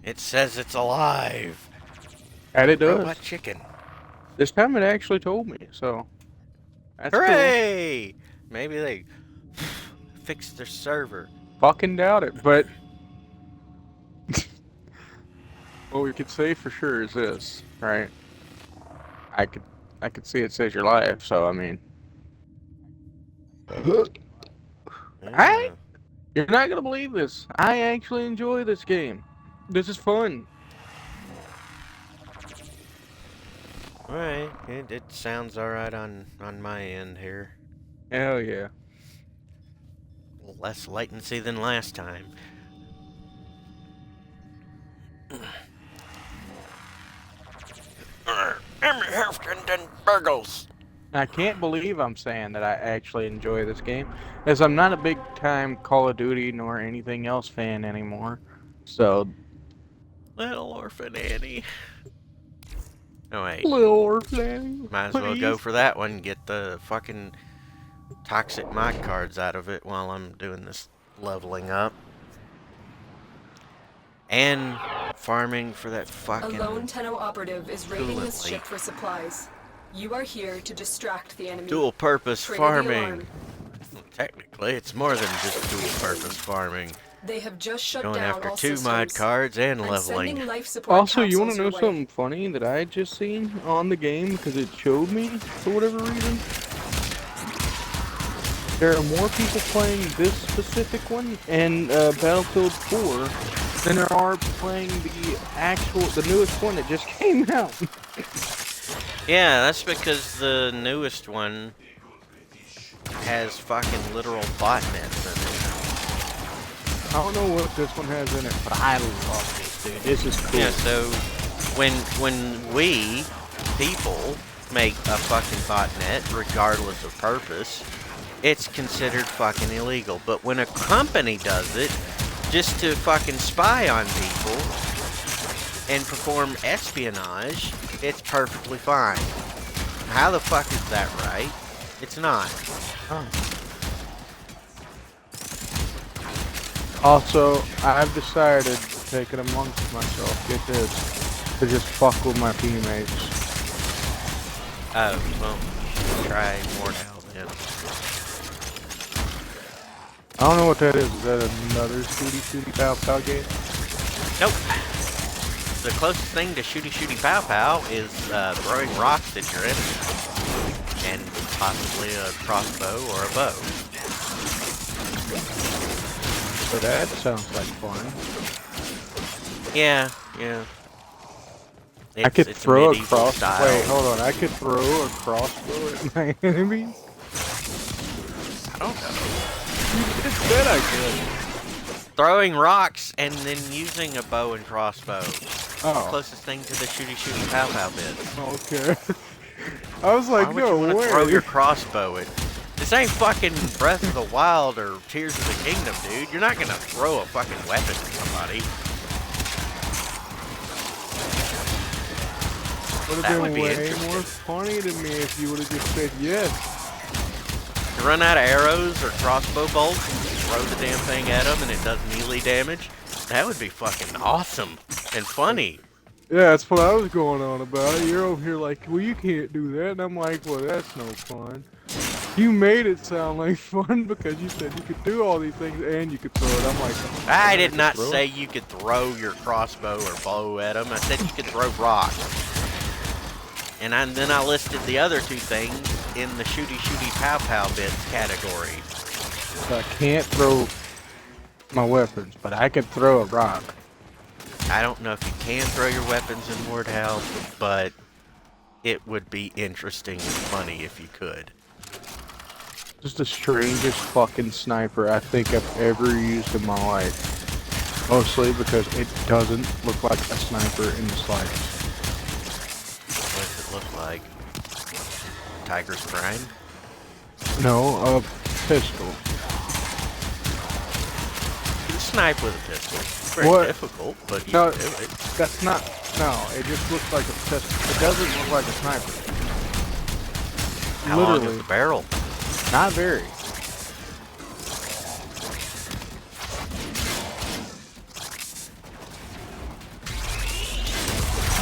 It says it's alive. And it Robot does. chicken. This time it actually told me, so that's cool. Hooray! Maybe they fixed their server. Fucking doubt it, but what we could say for sure is this, right? I could I could see it says your life, so I mean, I Yeah. you're not gonna believe this. I actually enjoy this game. This is fun. Alright. It sounds alright on my end here. Hell yeah. Less latency than last time. Emmy Hefton Burgles. I can't believe I'm saying that I actually enjoy this game, as I'm not a big time Call of Duty nor anything else fan anymore. So, Little Orphan Annie. Oh wait. little orphan, Might as well go please. for that one. Get the fucking toxic mod cards out of it while I'm doing this leveling up. And farming for that A lone fucking Tenno operative is raiding this coolant ship leak. for supplies. You are here to distract the enemy. Dual purpose Trigger the farming. alarm. Well, technically, it's more than just dual purpose farming. They have just shut Going down after all 2 mod systems. cards and I'm leveling. sending life support Also, you want capsules to know your way. something funny that I had just seen on the game because it showed me for whatever reason? There are more people playing this specific one and Battlefield 4 than there are playing the newest one that just came out. Yeah, that's because the newest one has fucking literal botnets in I don't know what this one has in it, but I love this, dude. This is it. cool. Yeah, so when we people make a fucking botnet, regardless of purpose, it's considered fucking illegal. But when a company does it, just to fucking spy on people and perform espionage, it's perfectly fine. How the fuck is that right? It's not. Oh. Also, I've decided to take it amongst myself, get this, to just fuck with my teammates. Oh, well, try more now then. I don't know what that is. Is that another shooty pow pow game? Nope. The closest thing to shooty shooty pow pow is throwing rocks at your enemy. And possibly a crossbow or a bow. So that sounds like fun. Yeah, yeah. I could It's throw a medieval style. Wait, hold on. I could throw a crossbow at my enemies? I don't know. You just said I could. Throwing rocks and then using a bow and crossbow. Oh, Closest thing to the shooty shooty pow pow bit. okay. I was Why like, would you no want to throw way. your crossbow at... This ain't fucking Breath of the Wild or Tears of the Kingdom, dude. You're not gonna throw a fucking weapon at somebody. Would That have would been be way interesting. more funny to me if you would have just said yes. You run out of arrows or crossbow bolts and just throw the damn thing at them and it does melee damage. That would be fucking awesome and funny. Yeah, that's what I was going on about it. You're over here like, well, you can't do that. And I'm like, well, that's no fun. You made it sound like fun because you said you could do all these things and you could throw it. I'm like, I did could not throw say it. you could throw your crossbow or bow at them. I said you could throw rocks. And then I listed the other two things in the shooty shooty pow pow bits category. So I can't throw my weapons, but I could throw a rock. I don't know if you can throw your weapons in Ward House, but it would be interesting and funny if you could. Just the strangest fucking sniper I think I've ever used in my life. Mostly because it doesn't look like a sniper in the slightest. What does it look like? Tiger's Prime? No, a pistol. You can snipe with a pistol. It's very What? difficult, but you No, can do it. that's not. No, it just looks like a pistol. It doesn't look like a sniper. How long is Literally, the barrel? not very.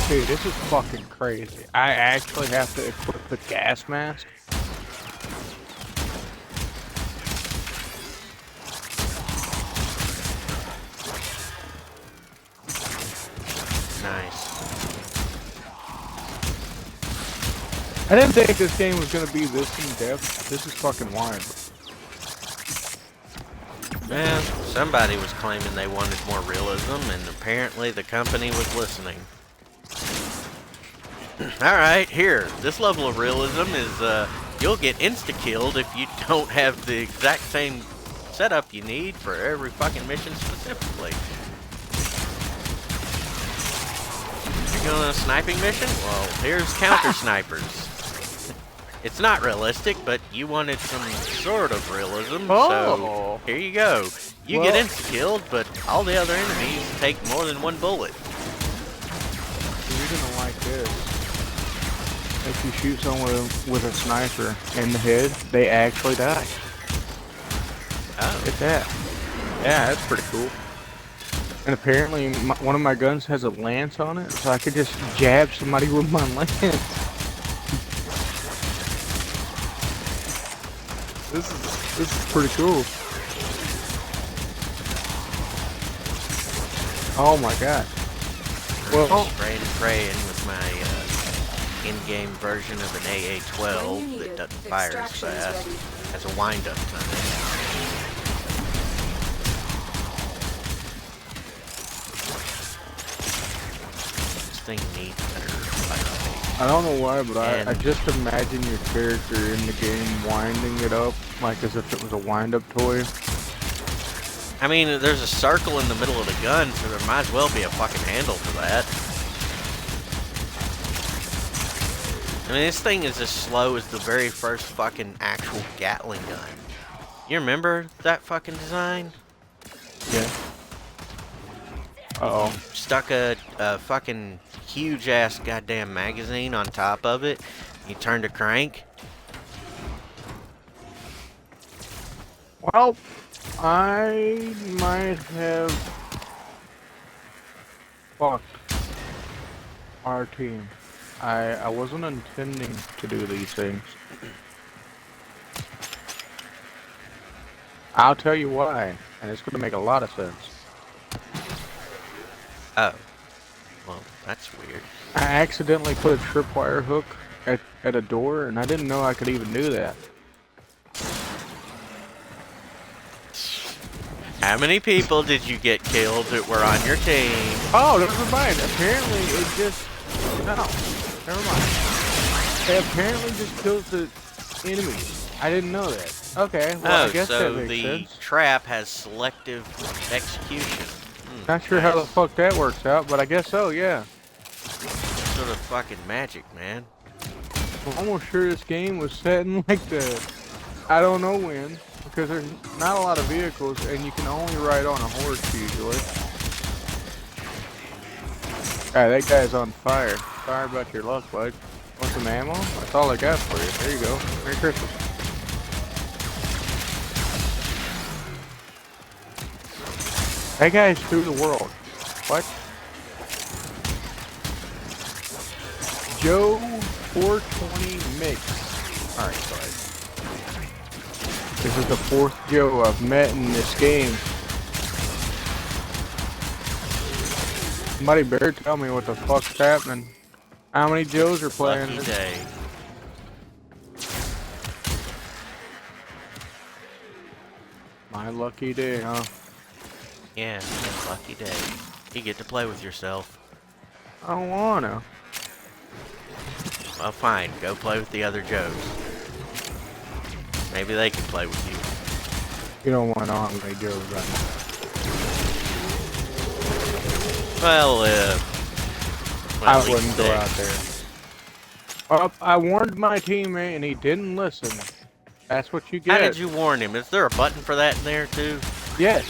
Dude, this is fucking crazy. I actually have to equip the gas mask. Nice. I didn't think this game was gonna be this in depth. This is fucking wild. Well, somebody was claiming they wanted more realism, and apparently the company was listening. Alright, here. This level of realism is, you'll get insta-killed if you don't have the exact same setup you need for every fucking mission specifically. You're going on a sniping mission? Well, here's counter snipers. It's not realistic, but you wanted some sort of realism, so here you go. You get insta-killed, but all the other enemies take more than one bullet. You're gonna like this. If you shoot someone with a sniper in the head, they actually die. Oh. Look at that. Yeah, that's pretty cool. And apparently, one of my guns has a lance on it, so I could just jab somebody with my lance. This is pretty cool. Oh my god. Well, spraying and praying with my in-game version of an AA-12 that doesn't fire as fast. Has a wind-up time. This thing needs better fire rate. I don't know why, but I just imagine your character in the game winding it up, like as if it was a wind-up toy. I mean, there's a circle in the middle of the gun, so there might as well be a fucking handle for that. I mean, this thing is as slow as the very first fucking actual Gatling gun. You remember that fucking design? Yeah. Uh-oh. Stuck a fucking huge-ass goddamn magazine on top of it. You turned a crank. Well, I might have fucked our team. I wasn't intending to do these things. I'll tell you why, and it's going to make a lot of sense. Oh. Well, that's weird. I accidentally put a tripwire hook at a door, and I didn't know I could even do that. How many people did you get killed that were on your team? Oh, never mind. Apparently, it just... No. Never mind. It apparently just kills the enemies. I didn't know that. Okay, well, I guess so that makes the sense. trap has selective execution. Not sure how the fuck that works out, but I guess so, yeah. Sort of fucking magic, man. I'm almost sure this game was set in like the... I don't know when, because there's not a lot of vehicles, and you can only ride on a horse usually. Alright, that guy's on fire. Sorry about your luck, bud. Want some ammo? That's all I got for you. There you go. Merry Christmas. That guy's through the world. What? Joe 420 Mix. Alright, sorry. This is the fourth Joe I've met in this game. Somebody better tell me what the fuck's happening. How many Joes are playing? Lucky day. My lucky day, huh? Yeah, lucky day. You get to play with yourself. I don't wanna. Well, fine. Go play with the other Joes. Maybe they can play with you. You don't want to know how many Joes right now. Well, I wouldn't go out there. Well, I warned my teammate and he didn't listen. That's what you get. How did you warn him? Is there a button for that in there, too? Yes.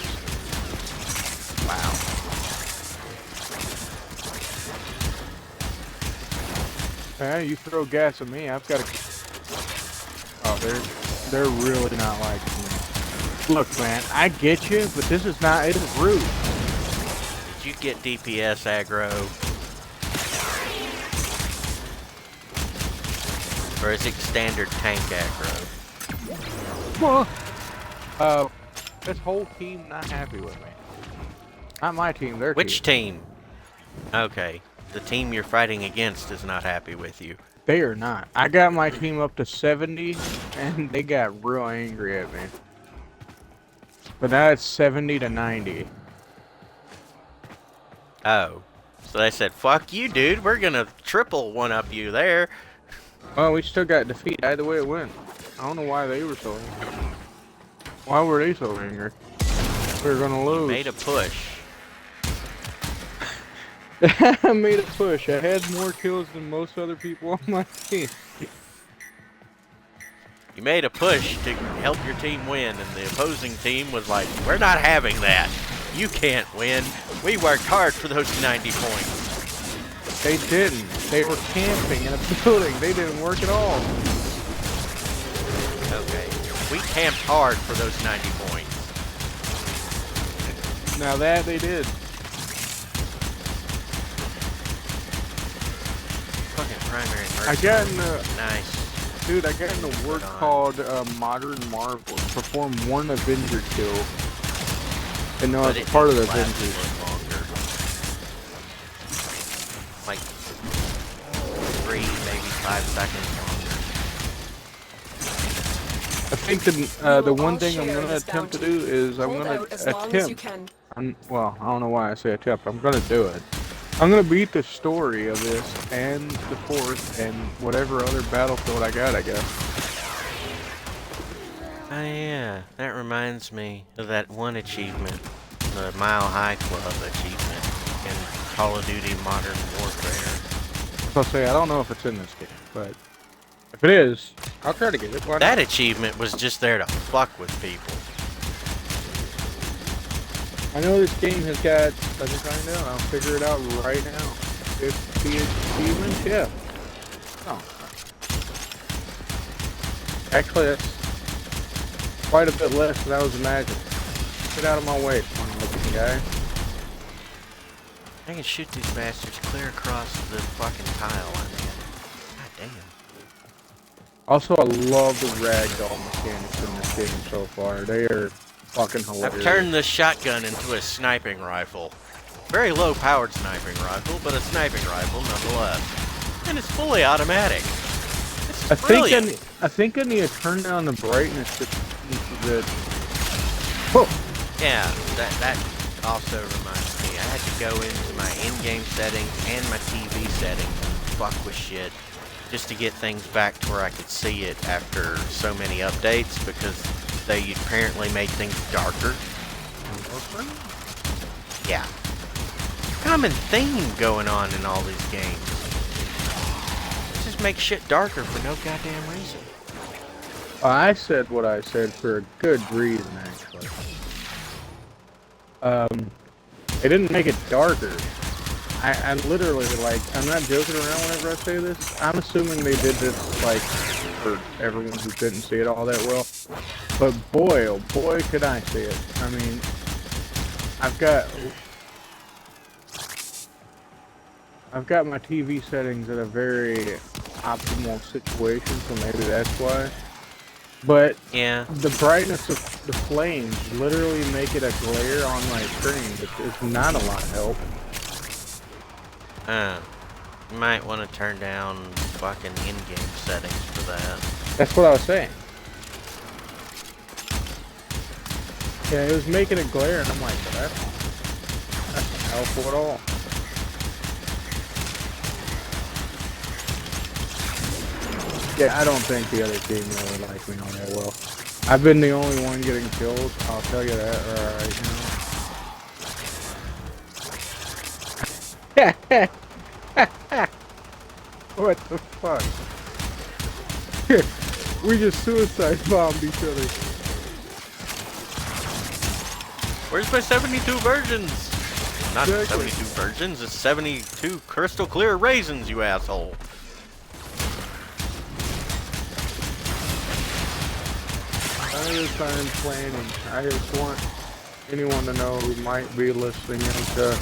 Wow. Yeah, you throw gas at me, I've got to... Oh, they're really not liking me. Look, man, I get you, but this is not... It is rude. Did you get DPS aggro? Or is it standard tank aggro? Well, this whole team not happy with me. Not my team, their Which team. team? Okay. The team you're fighting against is not happy with you. They are not. I got my team up to 70, and they got real angry at me. But now it's 70 to 90. Oh. So they said, fuck you, dude. We're gonna triple one-up you there. Well, we still got defeat either way it went. I don't know why they were so angry. Why were they so angry? We were gonna lose. Made a push. I made a push. I had more kills than most other people on my team. You made a push to help your team win, and the opposing team was like, we're not having that. You can't win. We worked hard for those 90 points. They didn't. They were camping in a building. They didn't work at all. Okay. We camped hard for those 90 points. Now that they did. Fucking primary I got in the... Nice. Dude, I got in a work called Modern Marvel. Perform one Avenger kill. And no, it's part of the Avengers. Like 3, maybe 5 seconds I think the one thing I'm going to attempt to do is I'm going to attempt. Well, I don't know why I say attempt. I'm going to do it. I'm going to beat the story of this and the fourth and whatever other battlefield I got, I guess. Oh yeah, that reminds me of that one achievement, the Mile High Club achievement in Call of Duty Modern Warfare. I'll say I don't know if it's in this game, but if it is, I'll try to get it. Why That not? achievement was just there to fuck with people. I know this game has got, let me find out, I'll figure it out right now. 50 achievements, yeah. Oh. Actually, that's quite a bit less than I was imagining. Get out of my way, funny looking guy. I can shoot these bastards clear across the fucking tile I'm in. God damn. Also, I love the ragdoll mechanics in this game so far. They are fucking hilarious. I've turned this shotgun into a sniping rifle. Very low powered sniping rifle, but a sniping rifle nonetheless. And it's fully automatic. This is brilliant. I think I need to turn down the brightness that whoa. Yeah, that also reminds me. I had to go into my in-game settings and my TV settings and fuck with shit just to get things back to where I could see it after so many updates, because they apparently made things darker. Yeah. Common theme going on in all these games. Just make shit darker for no goddamn reason. I said what I said for a good reason, actually. They didn't make it darker. I literally, like, I'm not joking around whenever I say this. I'm assuming they did this, like, for everyone who couldn't see it all that well. But boy, oh boy, could I see it. I mean, I've got my TV settings in a very optimal situation, so maybe that's why. But yeah, the brightness of the flames literally make it a glare on my screen. It's not a lot of help. You might want to turn down fucking in-game settings for that. That's what I was saying. Yeah, it was making a glare, and I'm like, that's not helpful at all. Yeah, I don't think the other team really likes me all that well. I've been the only one getting killed, I'll tell you that right now. What the fuck? We just suicide bombed each other. Where's my 72 virgins? Not Exactly. 72 virgins, it's 72 crystal clear raisins, you asshole. None of this I'm planning. I just want anyone to know who might be listening to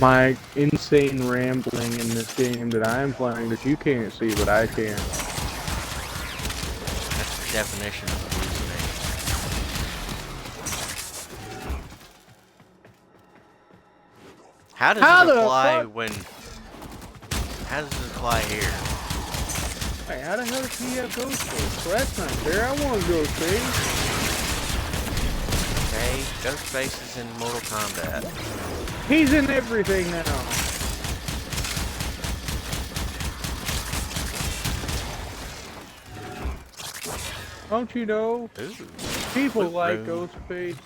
my insane rambling in this game that I am playing that you can't see, but I can. definition of hallucinate. How does How it the apply fuck? when... How does it apply here? Hey, how the hell does he have ghost face? Well, that's not fair. I want ghost face. Okay, Ghostface is in Mortal Kombat. He's in everything now. Don't you know? Ooh. People Loot like room. Ghostface.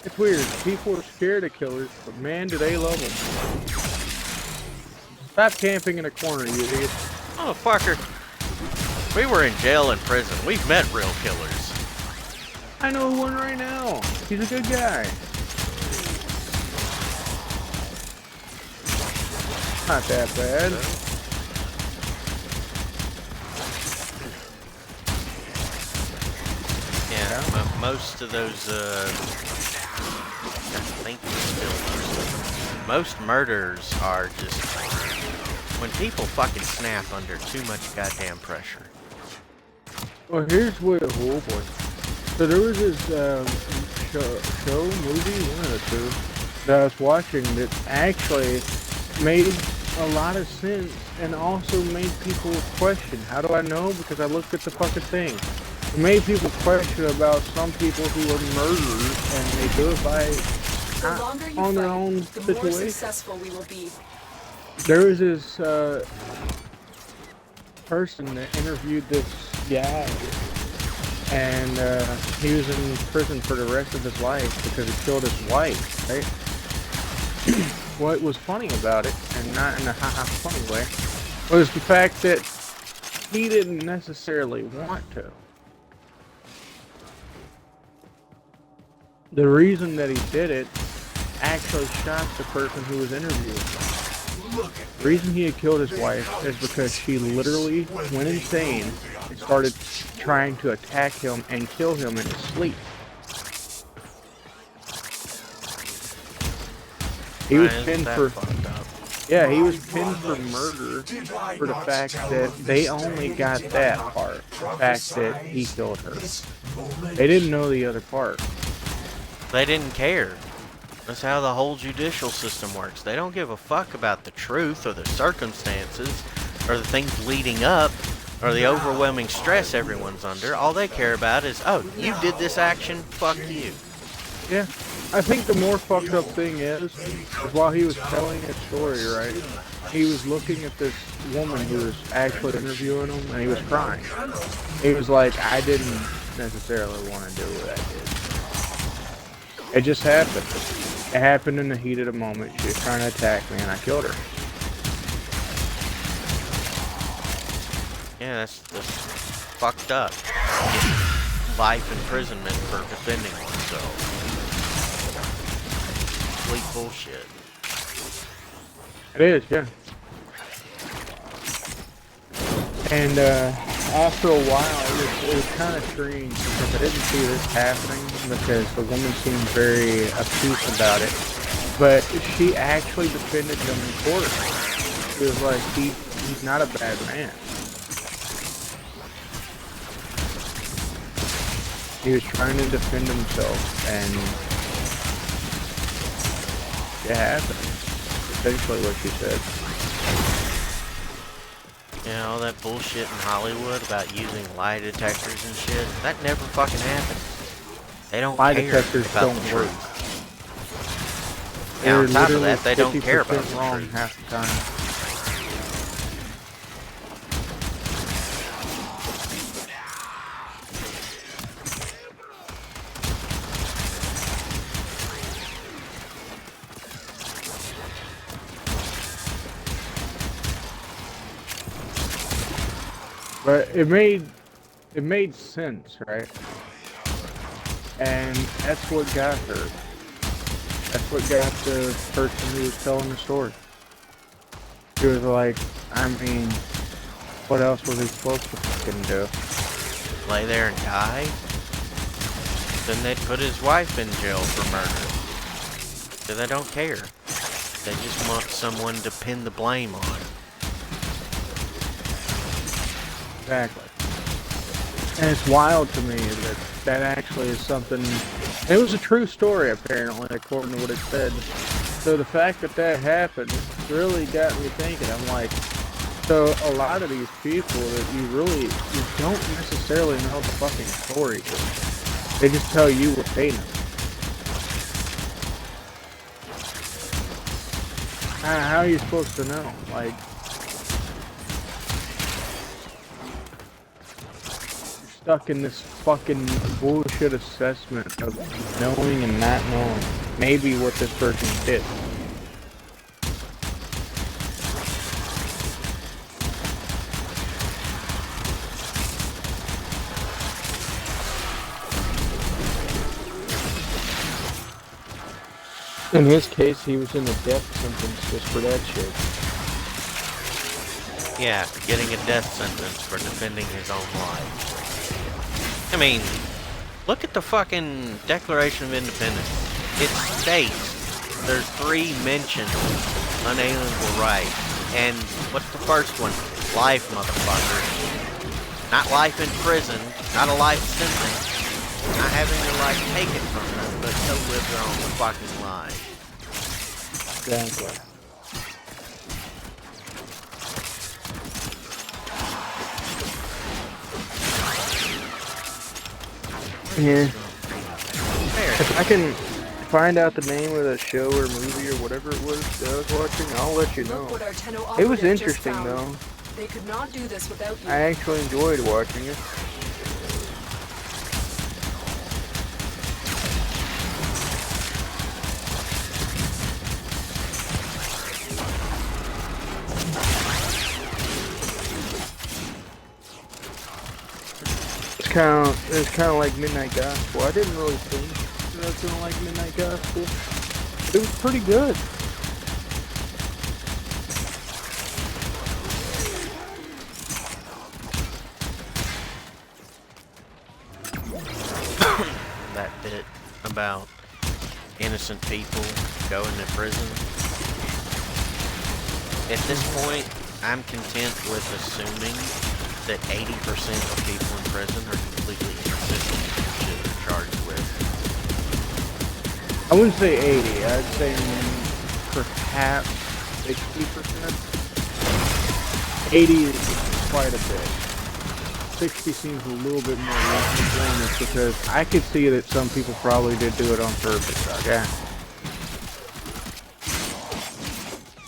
It's weird. People are scared of killers, but man, do they love them. Stop camping in a corner, you idiot. Oh, fucker. We were in jail and prison. We've met real killers. I know one right now. He's a good guy. Not that bad. Yeah, most of those, I think still, most murders are just when people fucking snap under too much goddamn pressure. Well, here's what. Oh boy. So there was this show, movie, one of the two, that I was watching that actually made a lot of sense and also made people question. How do I know? Because I looked at the fucking thing. It made people question about some people who are murderers and they do it by The longer you on their fight, own the more situation. successful we will be. There was this person that interviewed this guy, and he was in prison for the rest of his life because he killed his wife, right? What was funny about it, and not in a ha-ha funny way, was the fact that he didn't necessarily want to. The reason that he did it actually shocked the person who was interviewing him. The reason he had killed his wife is because she literally went insane and started trying to attack him and kill him in his sleep. He was pinned for, yeah, he was pinned for murder for the fact that they only got that part, the fact that he killed her. They didn't know the other part. They didn't care. That's how the whole judicial system works. They don't give a fuck about the truth or the circumstances or the things leading up or the overwhelming stress everyone's under. All they care about is, oh, you did this action, fuck you. Yeah. I think the more fucked up thing is while he was telling his story, right, he was looking at this woman who was actually interviewing him, and he was crying. He was like, I didn't necessarily want to do what I did. It just happened. It happened in the heat of the moment. She was trying to attack me, and I killed her. Yeah, that's fucked up. Life imprisonment for defending oneself. Complete bullshit. It is, yeah. And after a while, it was kind of strange because I didn't see this happening because the woman seemed very obtuse about it. But she actually defended him in court. She was like, he's not a bad man. He was trying to defend himself, and it happened. Essentially what she said. Yeah, all that bullshit in Hollywood about using lie detectors and shit, that never fucking happened. They don't Lie care detectors about don't the work. truth. Yeah, on top of literally that, they don't care about 50% the wrong truth. half the time. But it made sense, right? And that's what got her. That's what got the person who was telling the story. She was like, I mean, what else was he supposed to fucking do? Lay there and die? Then they'd put his wife in jail for murder. So they don't care. They just want someone to pin the blame on. Exactly. And it's wild to me that that actually is something. It was a true story, apparently, according to what it said. So the fact that that happened really got me thinking. I'm like, so a lot of these people that you don't necessarily know the fucking story. They just tell you what they know. How are you supposed to know? Like, you're stuck in this fucking bullshit assessment of knowing and not knowing. Maybe what this person did. In his case, he was in a death sentence just for that shit. Yeah, getting a death sentence for defending his own life. I mean, look at the fucking Declaration of Independence. It states there's 3 mentioned unalienable rights. And what's the first one? Life, motherfucker. Not life in prison, not a life sentence. Not having their life taken from them, but to live their own fucking life. Exactly. Yeah. If I can find out the name of the show or movie or whatever it was that I was watching, I'll let you know. It was interesting though. They could not do this without you. I actually enjoyed watching it. It's kind of like Midnight Gospel. I didn't really think that I was gonna like Midnight Gospel. It was pretty good. That bit about innocent people going to prison. At this point, I'm content with assuming that 80% of people in prison are completely innocent of the shit they're charged with. I wouldn't say 80. I'd say perhaps 60%. 80 is quite a bit. 60 seems a little bit more reasonable because I could see that some people probably did do it on purpose. Okay.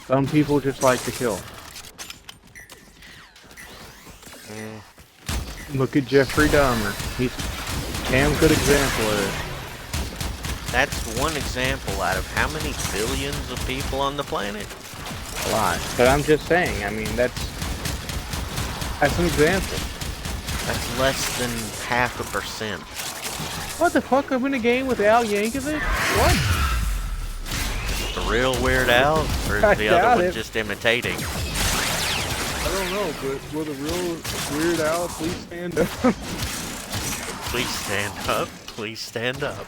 Some people just like to kill. Look at Jeffrey Dahmer. He's a damn good example of it. That's one example out of how many billions of people on the planet? A lot. But I'm just saying, I mean, that's an example. That's less than 0.5%. What the fuck? I'm in a game with Al Yankovic? What? The real Weird Al? Or is I the other doubt one it. just imitating? I don't know, but will the real Weird Al please stand up? Please stand up. Please stand up.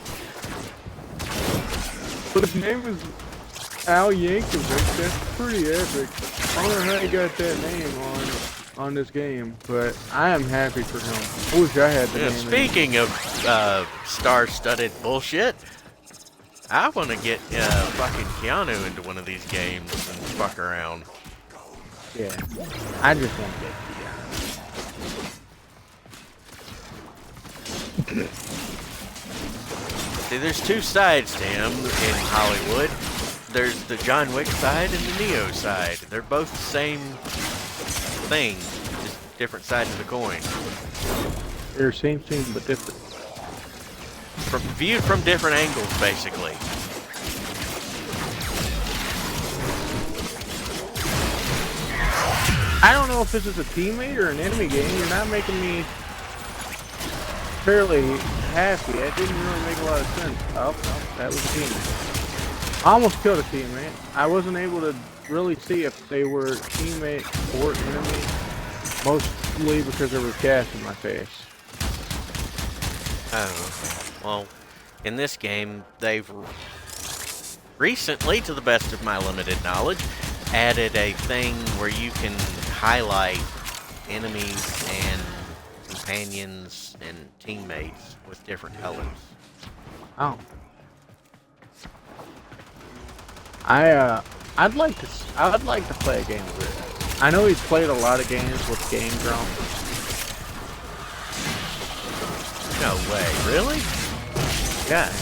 But his name is Al Yankovic. That's pretty epic. I don't know how he got that name on this game, but I am happy for him. I wish I had the Yeah, name. speaking of star-studded bullshit, I want to get fucking Keanu into one of these games and fuck around. Yeah, I just want to get See, there's 2 sides to him in Hollywood. There's the John Wick side and the Neo side. They're both the same thing, just different sides of the coin. They're same thing but different. Viewed from different angles, basically. I don't know if this is a teammate or an enemy game. You're not making me fairly happy. That didn't really make a lot of sense. Oh, that was a teammate. I almost killed a teammate. I wasn't able to really see if they were teammate or enemy. Mostly because there was gas in my face. Oh, well, in this game, they've recently, to the best of my limited knowledge, added a thing where you can highlight enemies and companions and teammates with different colors. Oh. I'd like to play a game with Weird Al. I know he's played a lot of games with Game Grumps. No way, really? Yeah.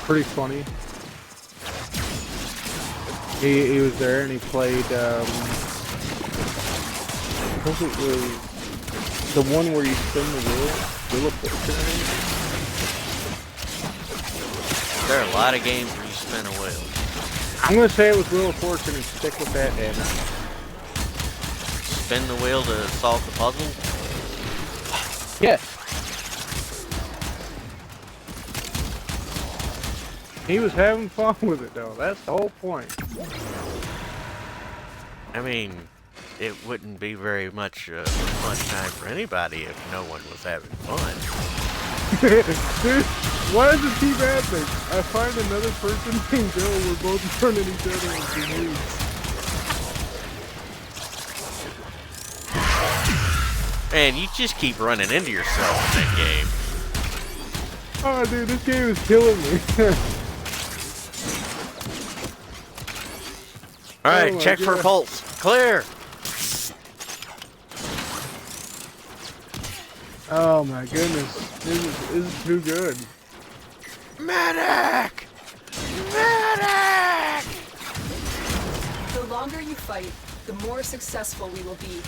Pretty funny. He was there and he played I think it was the one where you spin the wheel of Fortune. There are a lot of games where you spin a wheel. I'm gonna say it was Wheel of Fortune and stick with that, and Spin the wheel to solve the puzzle? yes. He was having fun with it though, that's the whole point. I mean, it wouldn't be very much fun time for anybody if no one was having fun. Dude, why does it keep happening? I find another person named Bill, we're both turning each other into nudes. Man, you just keep running into yourself in that game. Oh dude, this game is killing me. Alright, Oh my check for God. pulse. Clear! Oh my goodness, this is too good. Medic! Medic! The longer you fight, the more successful we will be.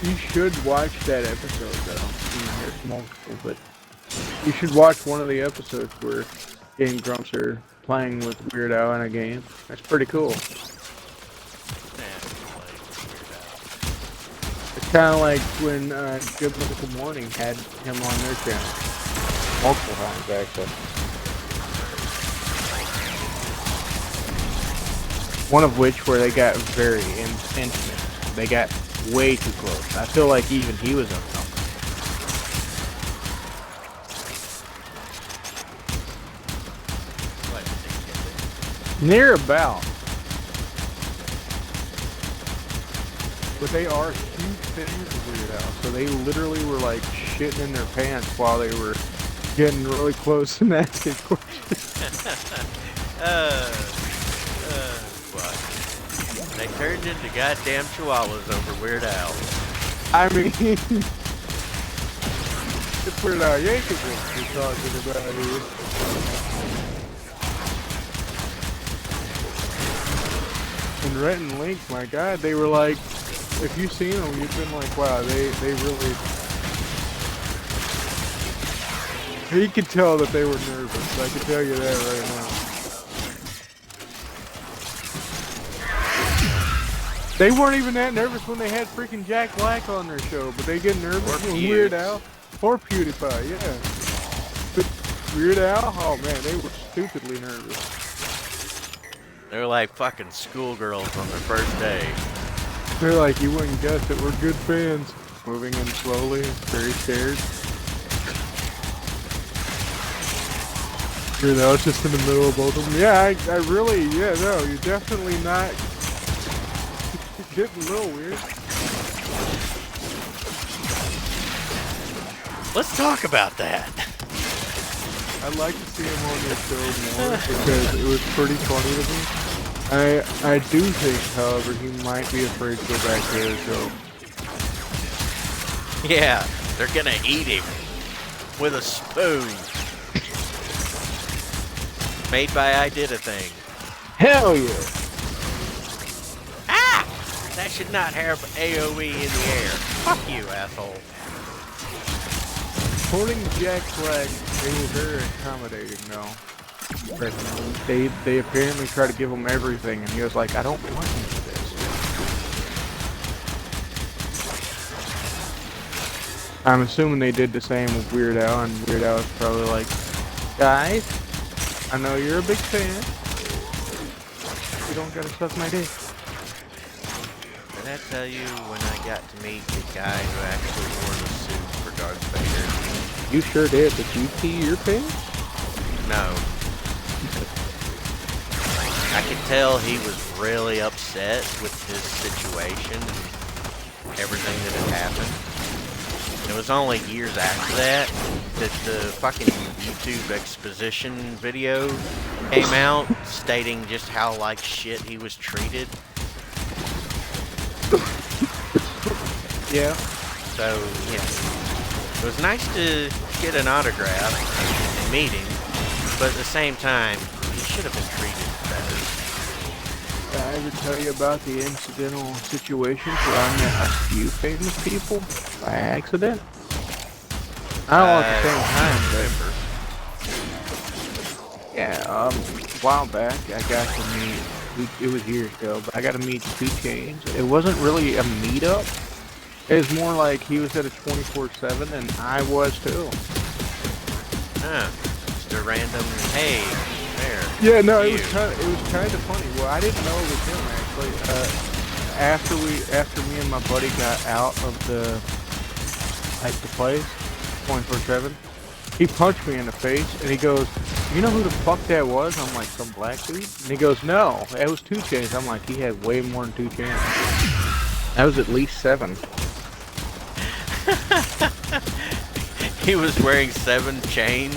You should watch that episode though. There's multiple, but you should watch one of the episodes where Game Grumps are playing with Weird Al in a game. That's pretty cool. It's kind of like when Good Mythical Morning had him on their channel. Multiple times, actually. One of which where they got very intimate. They got way too close. I feel like even he was uncomfortable. Near about. But they are huge fans of Weird Al, so they literally were like shitting in their pants while they were getting really close and asking questions. What? They turned into goddamn chihuahuas over Weird Al. I mean, it's Weird Al Yankovic we're talking about here. And Rhett and Link, my god, they were like, if you've seen them, you've been like, wow, they really... He could tell that they were nervous, I can tell you that right now. They weren't even that nervous when they had freaking Jack Black on their show, but they get nervous when Weird Al, or PewDiePie, yeah. But Weird Al, oh man, they were stupidly nervous. They're like fucking schoolgirls on their first day. They're like, you wouldn't guess it, we're good fans. Moving in slowly, very scared. You know, it's just in the middle of both of them. Yeah, I really, yeah, no, you're definitely not. You're getting a little weird. Let's talk about that. I'd like to see him on this show more because it was pretty funny to me. I do think, however, he might be afraid to go back to the show. Yeah, they're gonna eat him with a spoon. Made by I Did a Thing. Hell yeah! Ah! That should not have AoE in the air. Fuck you, asshole. According to Jack Black, they were very accommodating, though. They apparently try to give him everything, and he was like, I don't want any of this. I'm assuming they did the same with Weird Al, and Weird Al was probably like, guys, I know you're a big fan. You don't gotta suck my dick. Did I tell you when I got to meet the guy who actually wore the suit for Darth Vader? You sure did, but you pee your pants? No. I could tell he was really upset with his situation. everything that had happened. It was only years after that that the fucking YouTube exposition video came out stating just how like shit he was treated. Yeah. So, yeah. It was nice to get an autograph and meet him, but at the same time, he should have been treated better. Did I ever tell you about the incidental situations where I met a few famous people by accident? I don't want the same time, but yeah, a while back I got to meet. It was years ago, but I got to meet 2 Chainz. It wasn't really a meetup. It was more like he was at a 24/7, and I was too. Just a random, hey, there. Yeah, no, you. it was kind of funny. Well, I didn't know it was him actually. After me and my buddy got out of the place, 24/7, he punched me in the face, and he goes, "You know who the fuck that was?" I'm like, "Some black dude." And he goes, "No, it was 2 Chainz." I'm like, "He had way more than 2 Chainz. That was at least 7." He was wearing 7 chains.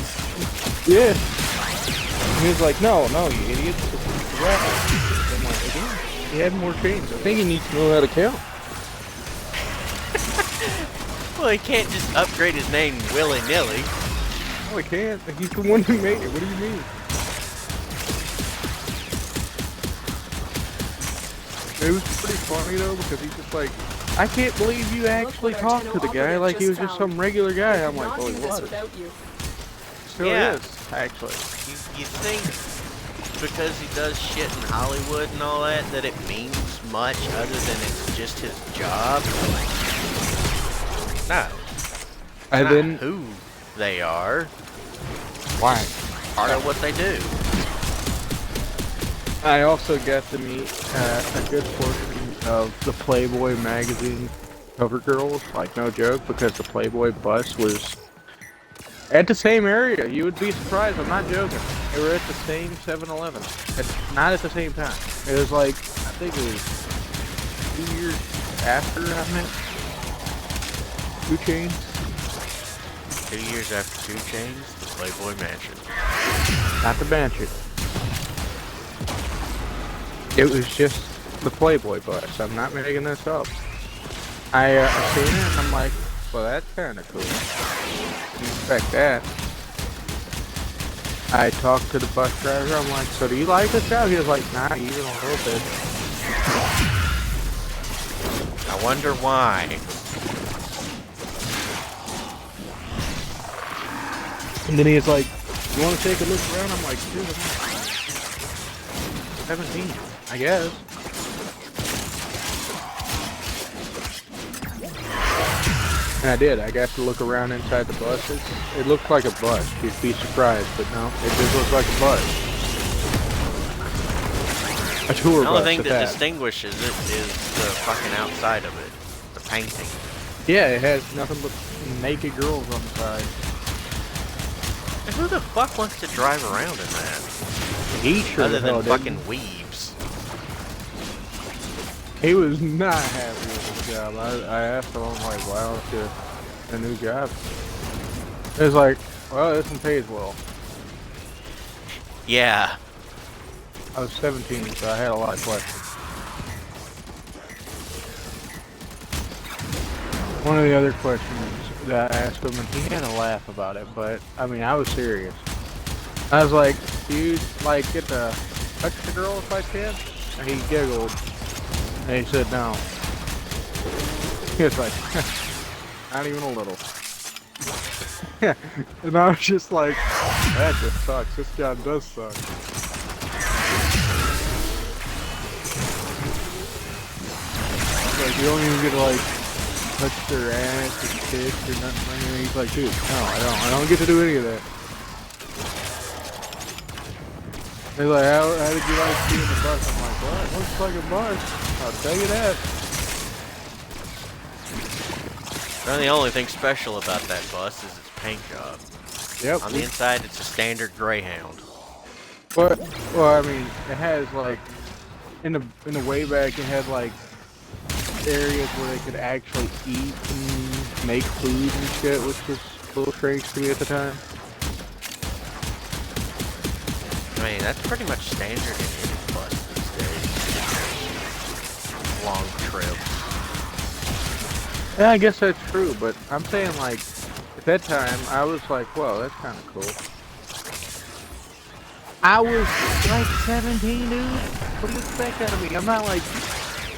Yeah. And he was like, no, you idiot. It's a rapper. I'm like, again, he had more chains. I think he needs to know how to count. Well, he can't just upgrade his name willy-nilly. No, he can't. He's the one who made it. What do you mean? It was pretty funny, though, because he's just like, I can't believe you actually talked to the guy like he was just some regular guy. I'm like, well, he was. Still is, actually. You think because he does shit in Hollywood and all that it means much other than it's just his job? No. And Not then who they are. why? Part of what they do. I also got to meet a good portion of the Playboy magazine cover girls, like no joke, because the Playboy bus was at the same area. You would be surprised, I'm not joking. They were at the same 7-Eleven. Not at the same time. It was like, I think it was 2 years after I met 2 Chainz. 2 years after 2 Chainz, the Playboy Mansion. Not the Mansion. It was just the Playboy bus. I'm not making this up. I seen it and I'm like, well, that's kind of cool. You expect that. I talked to the bus driver. I'm like, so do you like this job? He was like, nah, even a little bit. I wonder why. And then he was like, you want to take a look around? I'm like, dude, I'm 17, I guess. And I did. I got to look around inside the buses. It looked like a bus. You'd be surprised, but no, it just looked like a bus. A tour The bus. only thing at that that. distinguishes it is the fucking outside of it. The painting. Yeah, it has nothing but naked girls on the side. And who the fuck wants to drive around in that? He sure Other the hell than didn't. fucking weebs. He was not happy with his job. I asked him, I'm like, why don't you a new job? It was like, well, this one pays well. Yeah. I was 17, so I had a lot of questions. One of the other questions that I asked him, and he had a laugh about it, but, I mean, I was serious. I was like, do you, like, get to touch the girl if I can? And he giggled, and he said no. He was like, not even a little. And I was just like, that just sucks. This job does suck. Like, you don't even get to, like, touch their ass or kiss or nothing like that. He's like, dude, no, I don't get to do any of that. He's like, how did you like seeing the bus? I'm like, well, it looks like a bus. I'll tell you that. Well, the only thing special about that bus is its paint job. Yep. On the inside, it's a standard Greyhound. But, well, I mean, it has like in the way back, it had like areas where they could actually eat and make food and shit, which was a little strange to me at the time. I mean, that's pretty much standard in any bus these days. Long trips. Yeah, I guess that's true, but I'm saying, like, at that time, I was like, whoa, that's kind of cool. I was like 17, dude. What do you expect out of me? I'm not like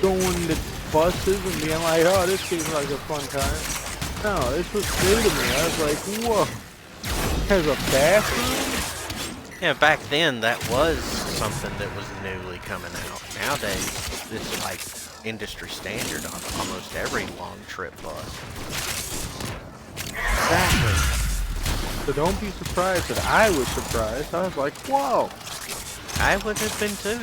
going to buses and being like, oh, this seems like a fun time. No, this was new to me. I was like, whoa. Has a bathroom? Yeah, back then that was something that was newly coming out. Nowadays, it's like industry standard on almost every long trip bus. Exactly. So don't be surprised that I was surprised. I was like, whoa. I would have been too.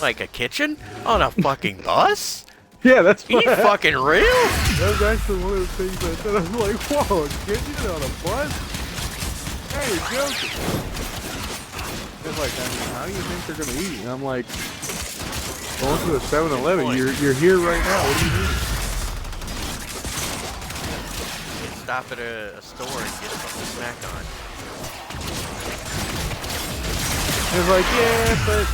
Like a kitchen on a fucking bus? Yeah, that's Are you fucking real? That was actually one of the things I said. I was like, whoa, a kitchen on a bus? Hey, you're joking. It's like, I mean, how do you think they're gonna eat? And I'm like, going to a 7-Eleven. You're here right now. What do you mean? Stop at a store and get something to snack on. It's like, yeah, but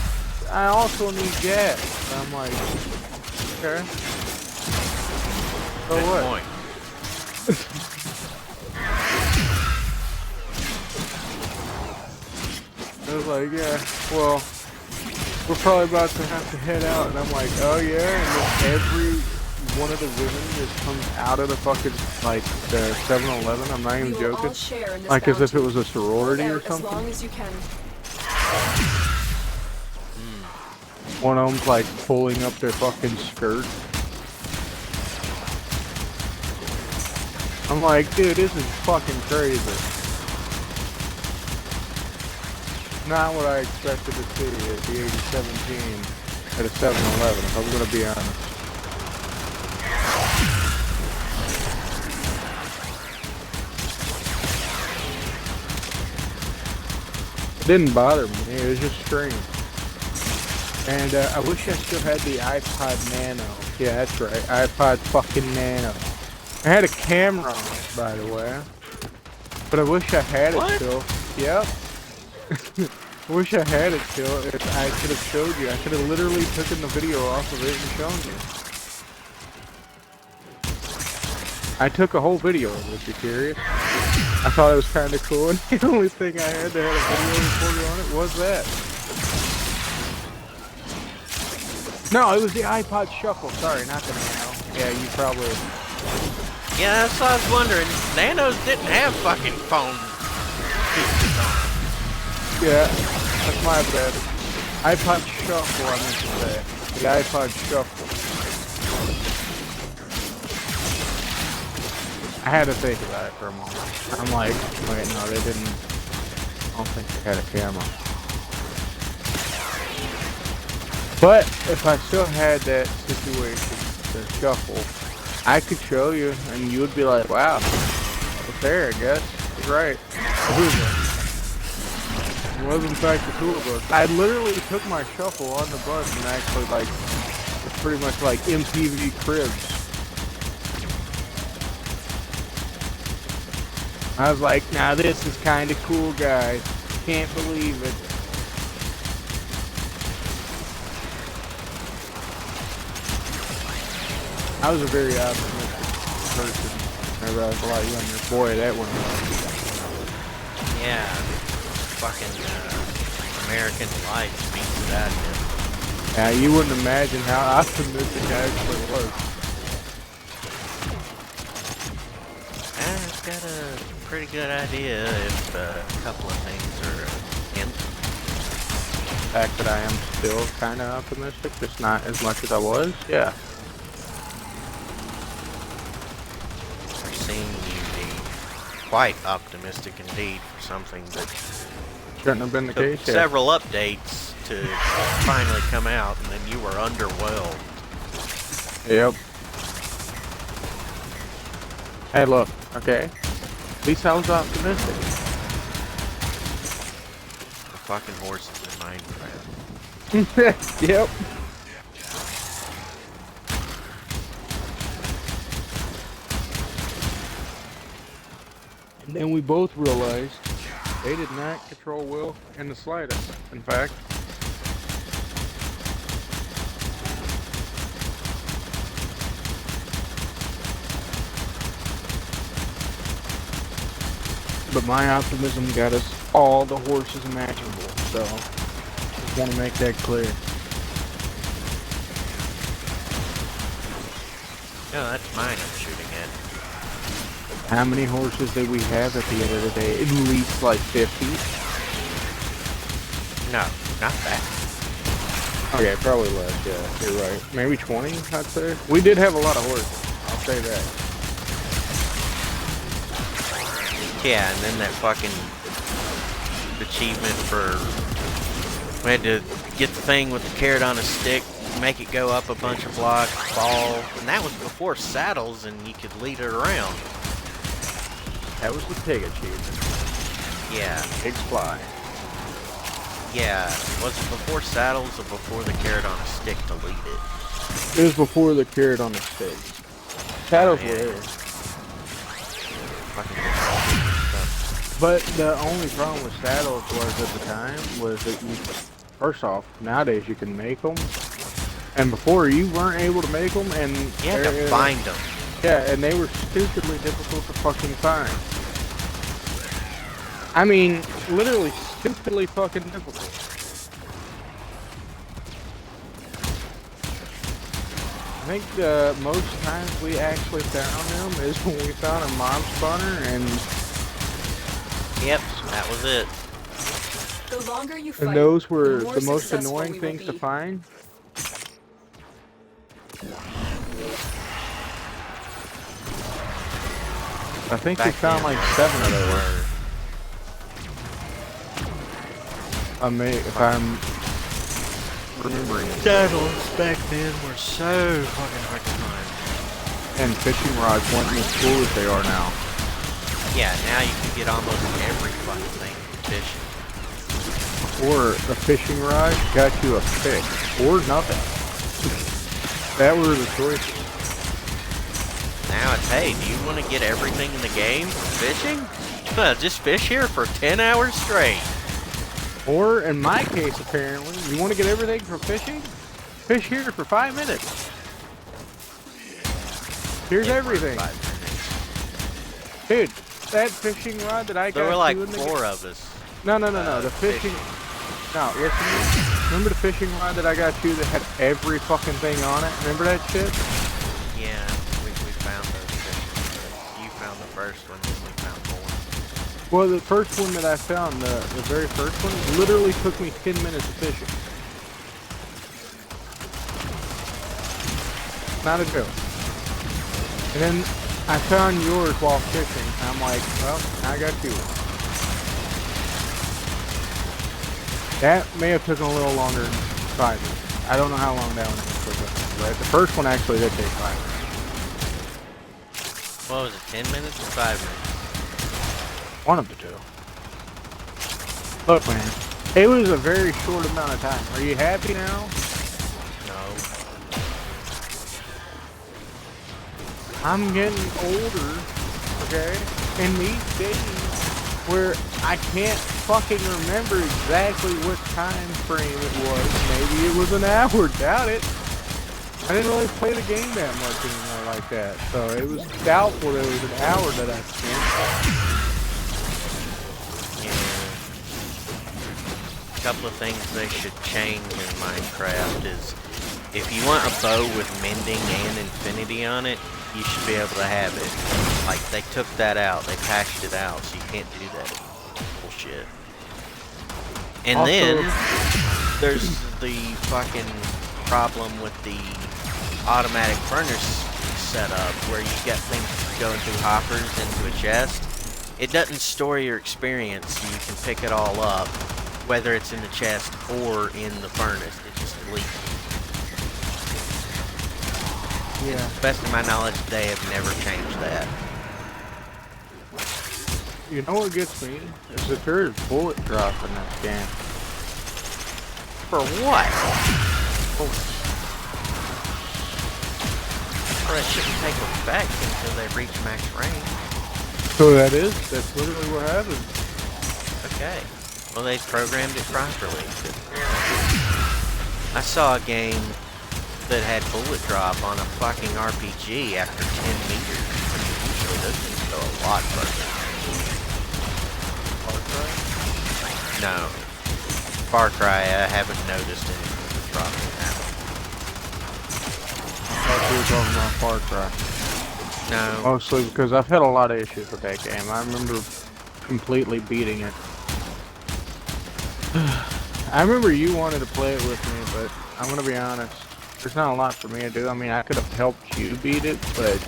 I also need gas. And I'm like, okay. So Good what? point. I was like, yeah, well, we're probably about to have to head out. And I'm like, oh yeah, and then every one of the women just comes out of the fucking, like, the 7-Eleven. I'm not even joking. Like as if it was a sorority or something. As long as you can. One of them's like pulling up their fucking skirt. I'm like, dude, this is fucking crazy. Not what I expected to see at the age of 17 at a 7-Eleven, if I'm gonna be honest. It didn't bother me, it was just strange. And I wish I still had the iPod Nano. Yeah, that's right, iPod fucking Nano. I had a camera on it, by the way. But I wish I had it still. Yep. I wish I had it still. If I could have showed you. I could have literally taken the video off of it and shown you. I took a whole video of it, if you're curious. I thought it was kind of cool, and the only thing I had that had a video recorder on it was that. No, it was the iPod Shuffle. Sorry, not the Nano. Yeah, you probably... Yeah, that's what I was wondering. Nanos didn't have fucking phone features on them. Yeah, that's my bad. iPod Shuffle, I meant to say. The iPod Shuffle. I had to think about it for a moment. I'm like, wait, no, they didn't. I don't think they had a camera. But if I still had that situation, the Shuffle, I could show you, and you would be like, wow, it's there, I guess. It's right. It was in fact the tour bus. I literally took my Shuffle on the bus and actually, like, it's pretty much like MTV Cribs. I was like, now this is kind of cool, guys. Can't believe it. I was a very optimistic person whenever I was a lot younger. Boy, that went well. Yeah. Fucking American life beats that. Yeah, you wouldn't imagine how optimistic I actually was. I've got a pretty good idea if a couple of things are hint. The fact that I am still kind of optimistic, just not as much as I was, yeah. I've seen you be quite optimistic indeed for something that Shouldn't have been the took case, yeah. several updates to finally come out, and then you were underwhelmed. Yep. Hey, look, okay? At least I was optimistic. The fucking horses in Minecraft. Yep. Then we both realized they did not control Will in the slightest. In fact, but my optimism got us all the horses imaginable. So, just want to make that clear. No, that's mine I'm shooting at. How many horses did we have at the end of the day? At least like 50. No, not that. Okay, probably less, yeah. You're right. Maybe 20, I'd say. We did have a lot of horses. I'll say that. Yeah, and then that fucking achievement for... We had to get the thing with the carrot on a stick, make it go up a bunch of blocks, fall, and that was before saddles and you could lead it around. That was the pig achievement. Yeah. Pigs fly. Yeah. Was it before saddles or before the carrot on a stick to lead it? It was before the carrot on the stick. Saddles were there. Fucking stuff. But the only problem with saddles was at the time was that you, first off, nowadays you can make them, and before you weren't able to make them, and You had to find them. yeah, and they were stupidly difficult to fucking find. I mean, literally stupidly fucking difficult. I think most times we actually found them is when we found a mob spawner, and Yep, that was it. The longer you fight, those were more the most successful annoying we will things to be. find. I think we Back found then, like 7 of they those. were- I may, if I'm remembering. Saddles back then were so fucking hard to find. And fishing rods weren't as cool as they are now. Yeah, now you can get almost every fucking thing fishing. Or a fishing rod got you a fish. Or nothing. That were the choices. Now it's, hey, do you want to get everything in the game for fishing? Just fish here for 10 hours straight. Or, in my case, apparently, you want to get everything for fishing? Fish here for 5 minutes. Here's everything. 5 minutes. Dude, that fishing rod that I got There were like you in the 4 of us. No. The fishing. No, listen to me. Remember the fishing rod that I got you that had every fucking thing on it? Remember that shit? Yeah, we found those fishing rods. You found the first one, then we found more. Well, the first one that I found, the very first one, literally took me 10 minutes of fishing. Not a joke. And then I found yours while fishing. And I'm like, well, I got you. That may have taken a little longer than 5 minutes. I don't know how long that one took. But the first one actually did take 5 minutes. What was it, 10 minutes or 5 minutes? One of the two. Look, man, it was a very short amount of time. Are you happy now? No. I'm getting older, okay? And these days where I can't fucking remember exactly what time frame it was. Maybe it was an hour, doubt it. I didn't really play the game that much anymore like that. So it was doubtful that it was an hour that I spent. A couple of things they should change in Minecraft is if you want a bow with mending and infinity on it, you should be able to have it. Like, they took that out. They patched it out, so you can't do that anymore. Bullshit. And Also, then there's the fucking problem with the automatic furnace setup where you get things going through hoppers into a chest. It doesn't store your experience, so you can pick it all up, whether it's in the chest or in the furnace. It just deletes it. yeah. To the best of my knowledge, they have never changed that. You know what gets me? Is that there is bullet drop in this game. For what? Well, it shouldn't take effect until they reach max range. So that's literally what happened. Okay. Well, they programmed it properly. I saw a game that had bullet drop on a fucking RPG after 10 meters. Usually those things go a lot further. Far Cry? No. Far Cry, I haven't noticed any bullet drop in that one. I thought you were talking about Far Cry. No. Mostly because I've had a lot of issues with that game. I remember completely beating it. I remember you wanted to play it with me, but I'm gonna be honest. There's not a lot for me to do. I mean, I could have helped you beat it, but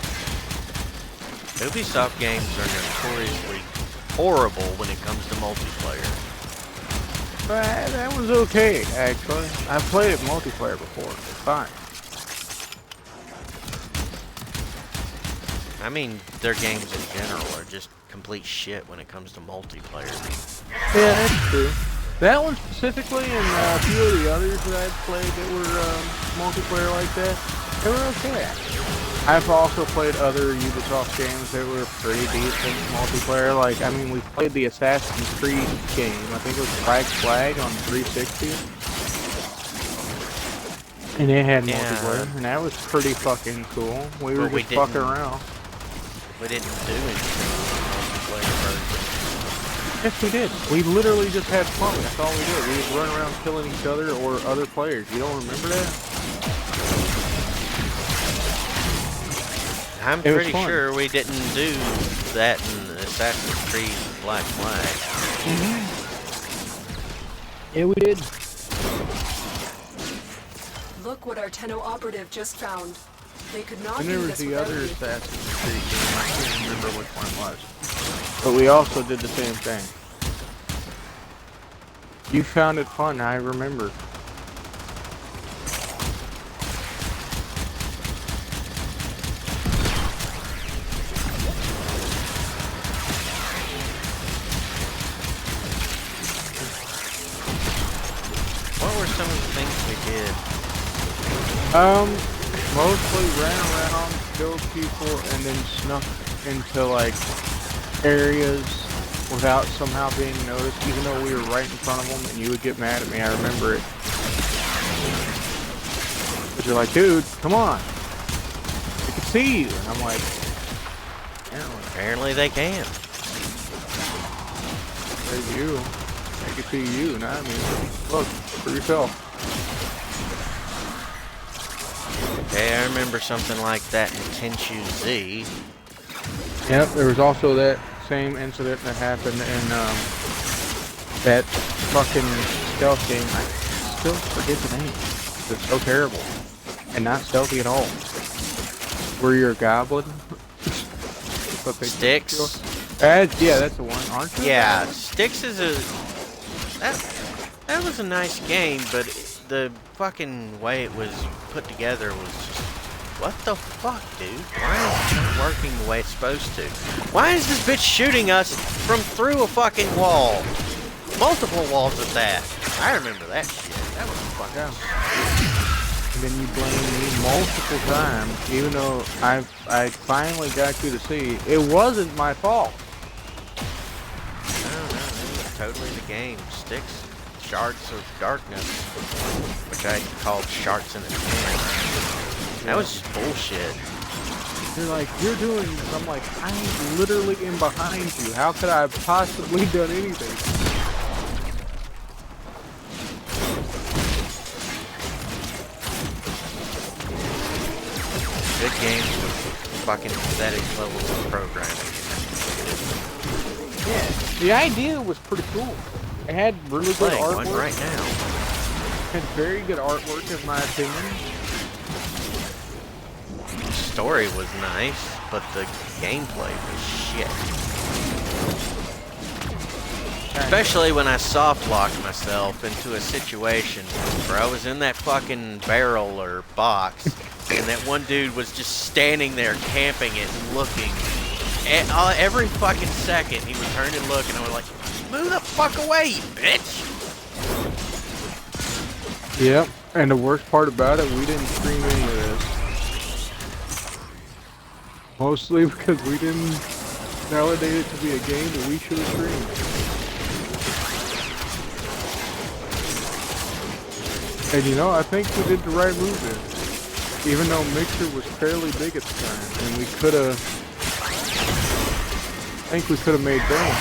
Ubisoft games are notoriously horrible when it comes to multiplayer. that was okay, actually. I've played it multiplayer before. It's fine. I mean, their games in general are just complete shit when it comes to multiplayer. Yeah, that's true. That one specifically, and a few of the others that I've played that were multiplayer like that, they were okay. I've also played other Ubisoft games that were pretty decent multiplayer. Like, I mean, we played the Assassin's Creed game. I think it was Black Flag on 360. And it had multiplayer, and that was pretty fucking cool. We were just fucking around. We didn't do anything multiplayer version. Yes, we did. We literally just had fun. That's all we did. We would run around killing each other or other players. You don't remember that? I'm pretty sure we didn't do that in Assassin's Creed Black Flag. Yeah, we did. Look what our Tenno operative just found. They could not And do there was this the without other you. Assassin's Creed game. I can't remember which one it was. But we also did the same thing. You found it fun, I remember. What were some of the things we did? Mostly ran around, killed people, and then snuck into, like, areas without somehow being noticed, even though we were right in front of them, and you would get mad at me. I remember it. But you're like, dude, come on. I can see you. And I'm like, Apparently they can. there's you. I can see you, not me. Look, for yourself. Okay, I remember something like that in Tenchu Z. Yep, there was also that same incident that happened in that fucking stealth game. I still forget the name. It's so terrible. And not stealthy at all. Where you're a goblin. Sticks? Yeah, that's the one, aren't you? Yeah, Sticks is a... That was a nice game, but the fucking way it was put together was just... What the fuck, dude? Why is it not working the way it's supposed to? Why is this bitch shooting us from through a fucking wall? Multiple walls at that. I remember that shit. That was fucking... And then you blame me multiple times, even though I finally got you to see it wasn't my fault. I don't know, it was totally the game. Sticks, Shards of Darkness, which I called Shards in the Can. That was just bullshit. You're like, you're doing this. I'm like, I literally am behind you. How could I have possibly done anything? Good games with fucking pathetic levels of programming. Yeah, the idea was pretty cool. It had really good Playing artwork. one right now. Had very good artwork, in my opinion. The story was nice, but the gameplay was shit. Especially when I soft locked myself into a situation where I was in that fucking barrel or box, and that one dude was just standing there camping it and looking. And every fucking second he would turn and look, and I was like, move the fuck away, you bitch! Yep, and the worst part about it, we didn't stream any of this. Mostly because we didn't validate it to be a game that we should have streamed. And you know, I think we did the right move there. Even though Mixer was fairly big at the time, and we could have, I think we could have made bank.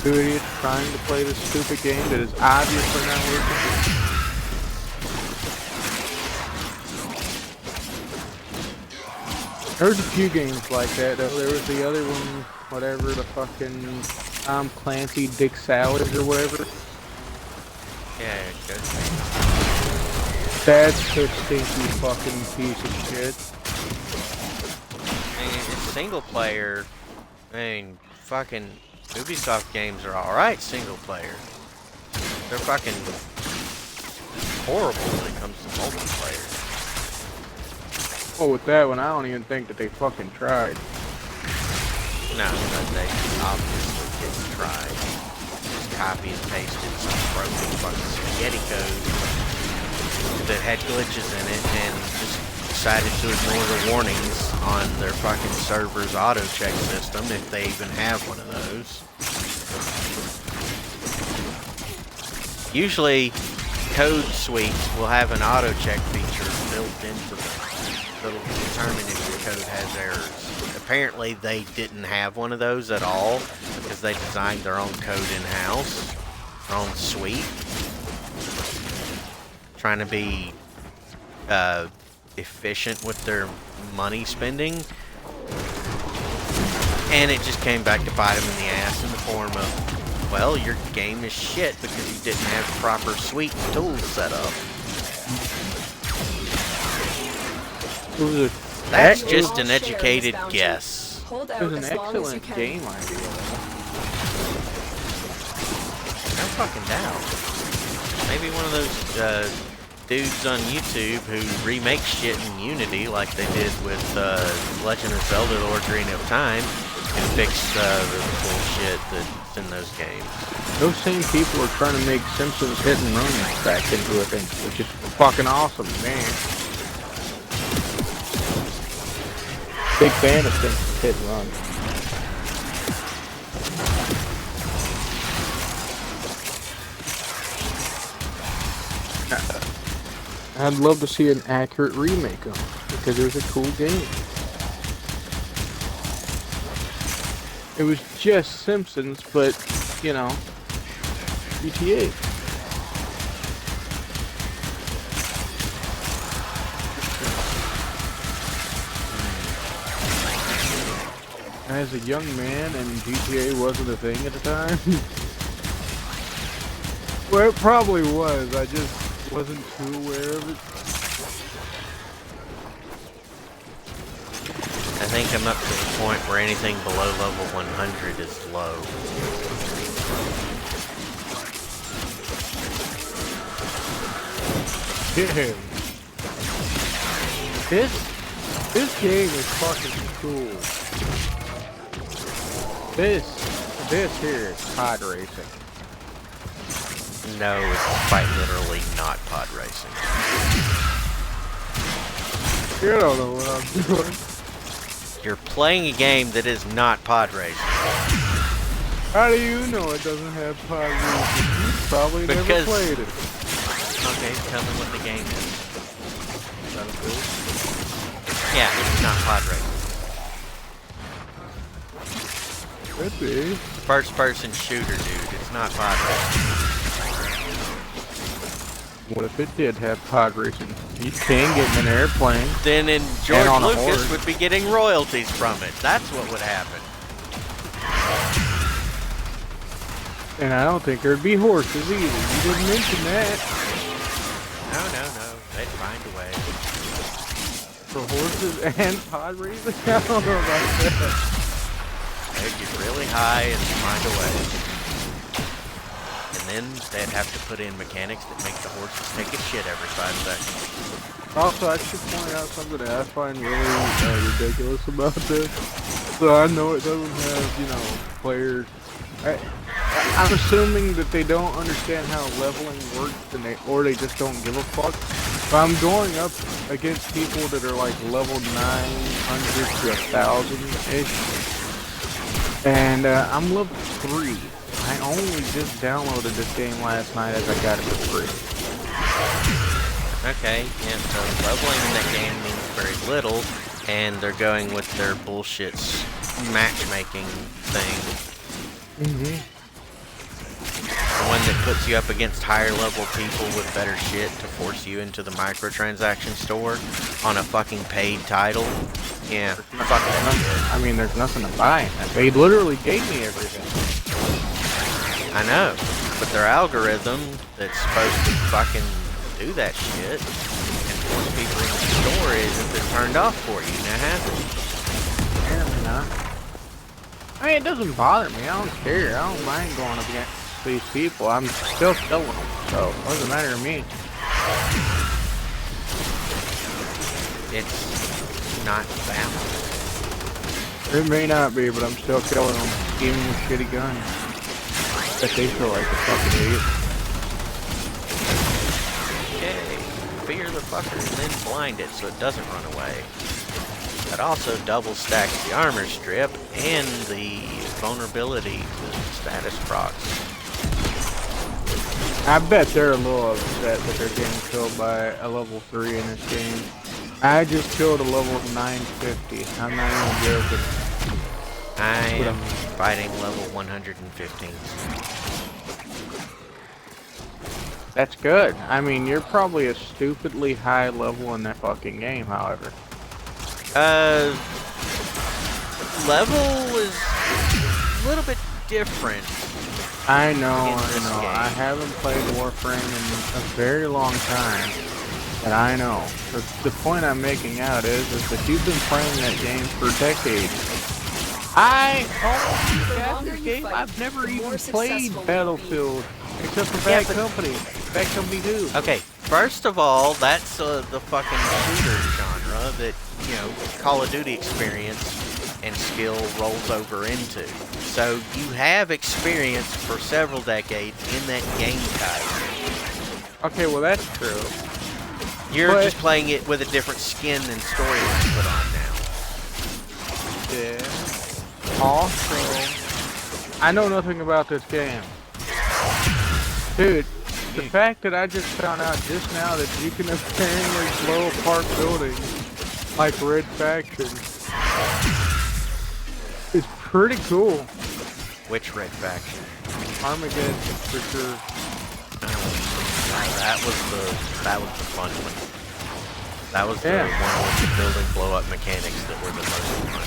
Two idiots trying to play this stupid game that is obviously not working. There's a few games like that though. There was the other one, whatever, the fucking Tom Clancy Dick Salad or whatever. Yeah, good. That's a stinky fucking piece of shit. I mean, it's single player. I mean, fucking Ubisoft games are alright single player. They're fucking horrible when it comes to multiplayer. Oh, with that one, I don't even think that they fucking tried. No, but they obviously didn't try. Just copy and pasted some broken fucking spaghetti code that had glitches in it and just decided to ignore the warnings on their fucking server's auto check system if they even have one of those. Usually code suites will have an auto check feature built into them that'll determine if your code has errors. Apparently they didn't have one of those at all because they designed their own code in-house, their own suite, trying to be efficient with their money spending, and it just came back to bite them in the ass in the form of, well, your game is shit because you didn't have proper suite tools set up. That's just an educated guess. Hold It out was an as long as you excellent can. game idea. No fucking doubt. Maybe one of those dudes on YouTube who remake shit in Unity like they did with Legend of Zelda: The Ocarina of Time and fix the bullshit that's in those games. Those same people are trying to make Simpsons Hit and Run back into a thing, which is fucking awesome, man. Big fan of Simpsons Hit and Run. I'd love to see an accurate remake of it, because it was a cool game. It was just Simpsons, but, you know, GTA. As a young man, and GTA wasn't a thing at the time. Well, it probably was. I just wasn't too aware of it. I think I'm up to the point where anything below level 100 is low. Yeah. This game is fucking cool. This here is pod racing. No, it's quite literally not pod racing. You don't know what I'm doing. You're playing a game that is not pod racing. How do you know it doesn't have pod racing? You probably never Because- played it. Okay, tell me what the game is. Yeah, it's not pod racing. Could be. First person shooter, dude. It's not pod racing. What if it did have pod racing? You can get in an airplane. Then George on a Lucas horse. would be getting royalties from it. That's what would happen. And I don't think there'd be horses either. You didn't mention that. No. They'd find a way. For horses and pod racing? I don't know about that. They'd get really high and find a way. And then they'd have to put in mechanics that make the horses take a shit every 5 seconds. Also, I should point out something that I find really ridiculous about this. So I know it doesn't have, you know, players. I'm assuming that they don't understand how leveling works, and they just don't give a fuck. But I'm going up against people that are like level 900 to 1,000-ish. And I'm level 3. I only just downloaded this game last night as I got it for free. Okay, and so leveling in that game means very little, and they're going with their bullshit matchmaking thing. Mm-hmm. The one that puts you up against higher level people with better shit to force you into the microtransaction store on a fucking paid title. Yeah, fuck that shit. I mean, there's nothing to buy in that. They literally gave me everything. I know, but their algorithm that's supposed to fucking do that shit and force people into the store isn't been turned off for you. Now has it? Apparently not. I mean, it doesn't bother me. I don't care. I don't mind going up against these people. I'm still killing them, so it doesn't matter to me. It's not balanced. It may not be, but I'm still killing them, even with shitty guns. But they feel like a fucking idiot. Okay, fear the fucker and then blind it so it doesn't run away. That also double stacks the armor strip and the vulnerability to status procs. I bet they're a little upset that they're getting killed by a level 3 in this game. I just killed a level 950. I'm not even joking. I am fighting level 115. That's good. I mean, you're probably a stupidly high level in that fucking game, however. Level is a little bit different. I know. Game. I haven't played Warframe in a very long time. And I know. The point I'm making out is that you've been playing that game for decades. This game, I've never even played Battlefield except for Bad Company. Bad Company 2. Okay, first of all, that's the fucking shooter genre that, you know, Call of Duty experience and skill rolls over into. So you have experience for several decades in that game type. Okay, well that's true. You're just playing it with a different skin and storyline put on now. Yeah. Also, I know nothing about this game. Dude, the fact that I just found out just now that you can apparently blow apart buildings like Red Faction is pretty cool. Which Red Faction? Armageddon, for sure. That was the fun one. That was the one with the building blow up mechanics that were the most fun.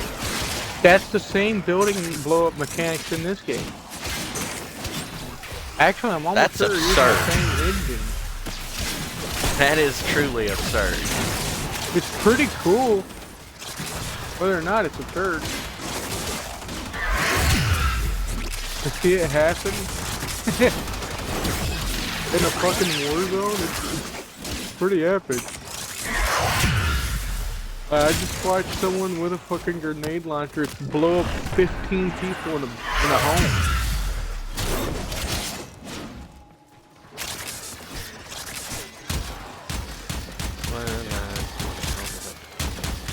That's the same building blow up mechanics in this game. Actually, I'm almost sure using the same engine. That is truly absurd. It's pretty cool. Whether or not it's absurd. To see it happen in a fucking war zone, it's pretty epic. I just watched someone with a fucking grenade launcher blow up 15 people in a home.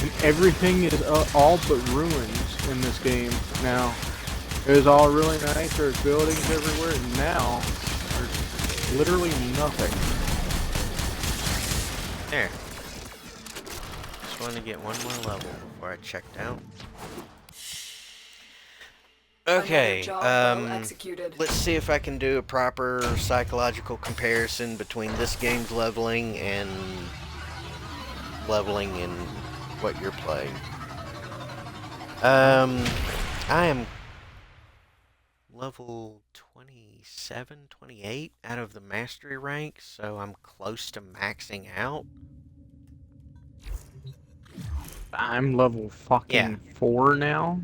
And everything is all but ruins in this game now. It was all really nice, there's buildings everywhere, and now there's literally nothing. There. Just want to get one more level before I checked out. Okay, let's see if I can do a proper psychological comparison between this game's leveling in what you're playing. I am level 27, 28 out of the mastery rank, so I'm close to maxing out. I'm level fucking 4 now.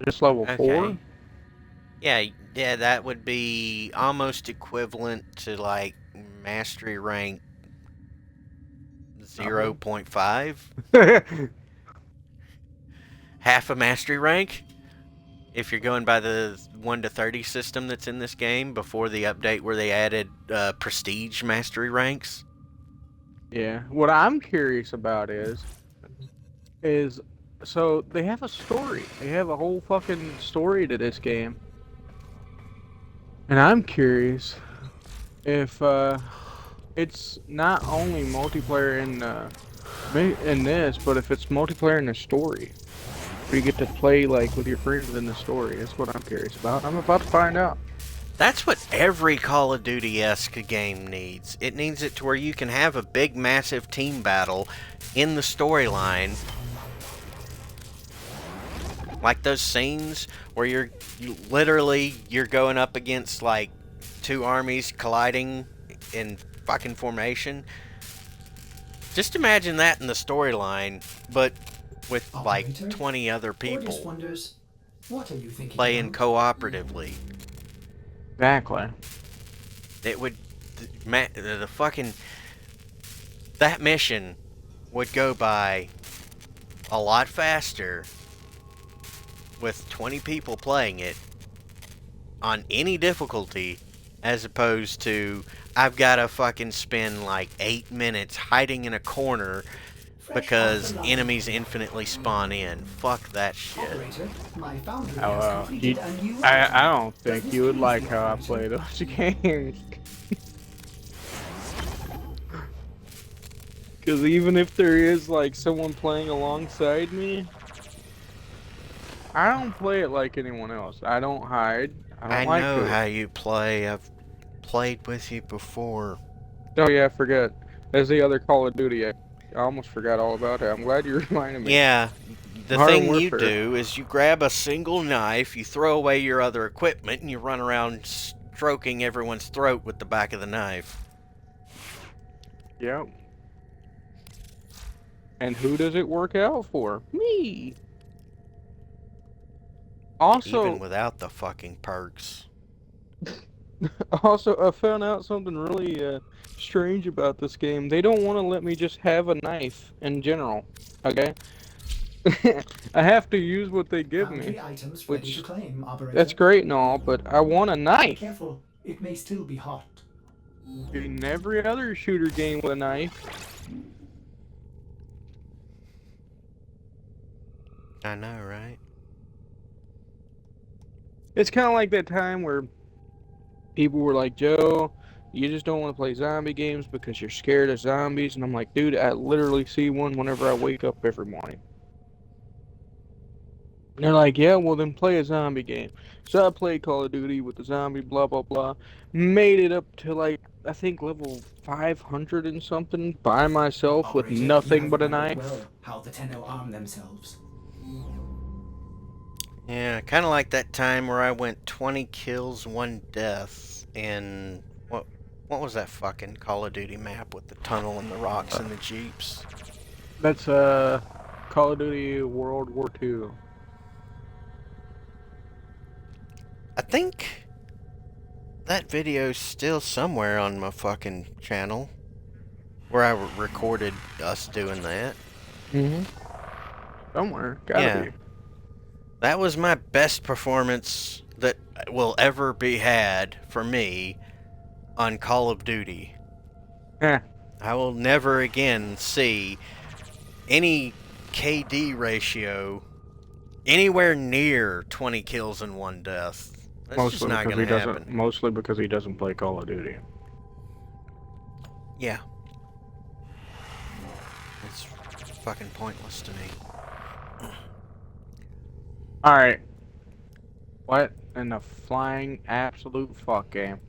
Just level 4? Yeah, that would be almost equivalent to like mastery rank 0.5. Half a mastery rank. If you're going by the 1 to 30 system that's in this game before the update where they added prestige mastery ranks. Yeah. What I'm curious about is So they have a story. They have a whole fucking story to this game. And I'm curious if it's not only multiplayer in this, but if it's multiplayer in the story. Where you get to play like with your friends in the story. That's what I'm curious about. I'm about to find out. That's what every Call of Duty-esque game needs. It needs it to where you can have a big, massive team battle in the storyline. Like those scenes where you're going up against like two armies colliding in fucking formation. Just imagine that in the storyline, but with like Operator, 20 other Ordis people wonders, what are you thinking playing about? cooperatively. Exactly. It would the fucking that mission would go by a lot faster with 20 people playing it on any difficulty as opposed to I've got to fucking spend like 8 minutes hiding in a corner Fresh off the because line. enemies infinitely spawn in. Fuck that shit. Operator, my foundry Oh, has completed a new item. I don't Does think this you would please like the how I operator? play those games. Because even if there is like someone playing alongside me, I don't play it like anyone else. I don't hide. I don't I like know to. how you play. I've played with you before. Oh yeah, I forget. There's the other Call of Duty. I almost forgot all about it. I'm glad you reminded me. Yeah, the Modern thing you Warfare. do is you grab a single knife, you throw away your other equipment, and you run around stroking everyone's throat with the back of the knife. Yep. And who does it work out for? Me. Even Also, without the fucking perks. I found out something really strange about this game. They don't want to let me just have a knife in general. Okay? I have to use what they give me, Foundry items ready to which claim, that's operator. great and all, but I want a knife. Careful, it may still be hot. In every other shooter game with a knife. I know, right? It's kind of like that time where people were like, Joe, you just don't want to play zombie games because you're scared of zombies. And I'm like, dude, I literally see one whenever I wake up every morning. And they're like, yeah, well, then play a zombie game. So I played Call of Duty with the zombie, blah, blah, blah. Made it up to like, I think level 500 and something by myself with Operator, you nothing have but a remembered knife. well how the Tenno arm themselves. Yeah, kind of like that time where I went 20 kills, 1 death in what was that fucking Call of Duty map with the tunnel and the rocks and the jeeps? That's Call of Duty World War II. I think that video's still somewhere on my fucking channel where I recorded us doing that. Mm-hmm. Somewhere, gotta Yeah. be. That was my best performance that will ever be had for me on Call of Duty. Yeah. I will never again see any KD ratio anywhere near 20 kills and 1 death. That's just not going to happen. Mostly because he doesn't play Call of Duty. Yeah. It's fucking pointless to me. Alright. What in the flying absolute fuck game?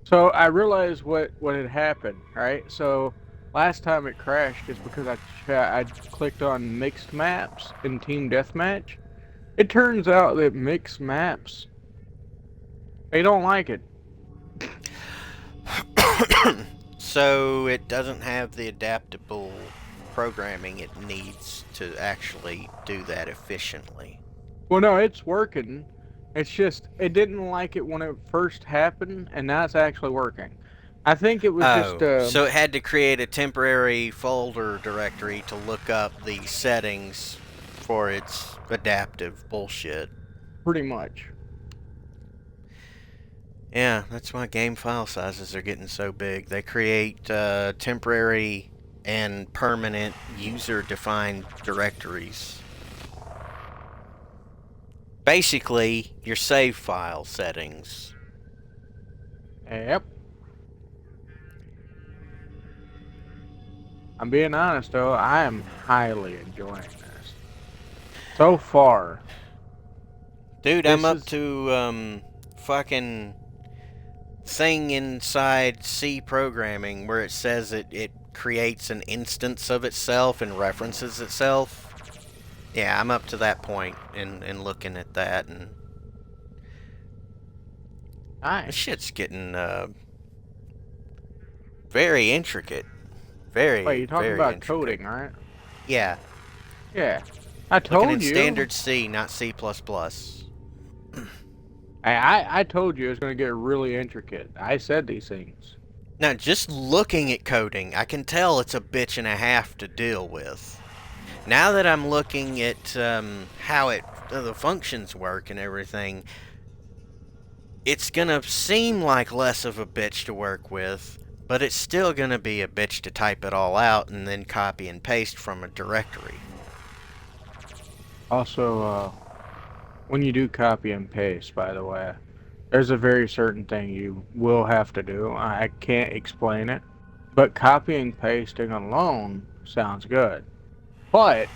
So I realized what had happened, right? So last time it crashed is because I clicked on mixed maps in Team Deathmatch. It turns out that mixed maps, they don't like it. So it doesn't have the adaptable programming it needs to actually do that efficiently. Well, no, it's working. It's just it didn't like it when it first happened, and now it's actually working. I think it was just So it had to create a temporary folder directory to look up the settings for its adaptive bullshit. pretty much. Yeah, that's why game file sizes are getting so big. They create temporary and permanent user-defined directories. Basically, your save file settings. Yep. I'm being honest though, I am highly enjoying this. So far, Dude, I'm this up is to fucking thing inside C programming where it says it creates an instance of itself and references itself. Yeah, I'm up to that point in looking at that, and this nice. shit's getting very intricate. Wait, Very, you're talking very about intricate. coding, right? Yeah, Yeah. I looking in told you. standard C, not C++. I told you it's going to get really intricate. I said these things. Now, just looking at coding, I can tell it's a bitch and a half to deal with. Now that I'm looking at how the functions work and everything, it's gonna seem like less of a bitch to work with, but it's still gonna be a bitch to type it all out and then copy and paste from a directory. Also, when you do copy and paste, by the way, there's a very certain thing you will have to do. I can't explain it, but copying pasting alone sounds good. But